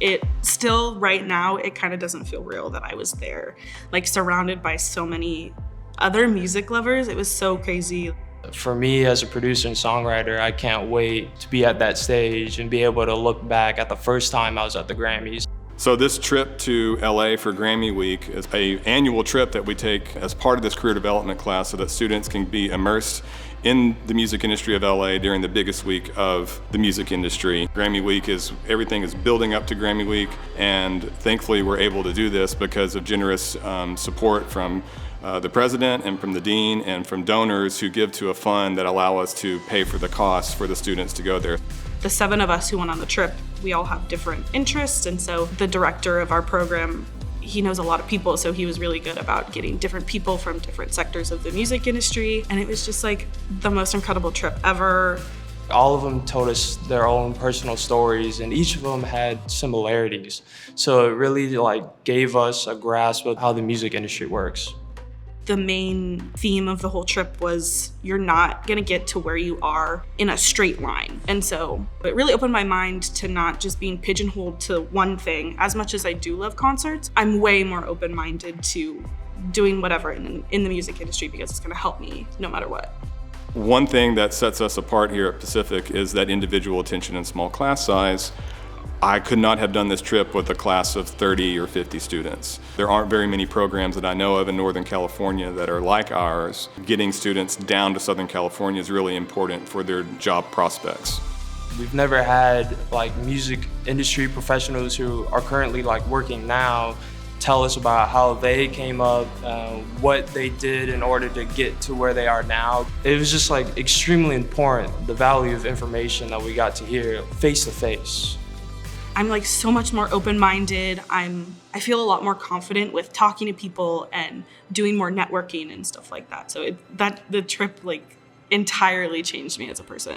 It still, right now, it kind of doesn't feel real that I was there, like surrounded by so many other music lovers. It was so crazy. For me as a producer and songwriter, I can't wait to be at that stage and be able to look back at the first time I was at the Grammys. So this trip to LA for Grammy Week is an annual trip that we take as part of this career development class so that students can be immersed in the music industry of LA during the biggest week of the music industry. Grammy Week everything is building up to Grammy Week, and thankfully we're able to do this because of generous support from the president and from the dean and from donors who give to a fund that allow us to pay for the costs for the students to go there. The 7 of us who went on the trip, we all have different interests, and so the director of our program, he knows a lot of people, so he was really good about getting different people from different sectors of the music industry, and it was just like the most incredible trip ever. All of them told us their own personal stories, and each of them had similarities. So it really gave us a grasp of how the music industry works. The main theme of the whole trip was you're not gonna get to where you are in a straight line. And so it really opened my mind to not just being pigeonholed to one thing. As much as I do love concerts, I'm way more open-minded to doing whatever in the music industry because it's gonna help me no matter what. One thing that sets us apart here at Pacific is that individual attention and small class size. I could not have done this trip with a class of 30 or 50 students. There aren't very many programs that I know of in Northern California that are like ours. Getting students down to Southern California is really important for their job prospects. We've never had music industry professionals who are currently working now tell us about how they came up, what they did in order to get to where they are now. It was just extremely important, the value of information that we got to hear face to face. I'm so much more open-minded. I feel a lot more confident with talking to people and doing more networking and stuff like that. So the trip entirely changed me as a person.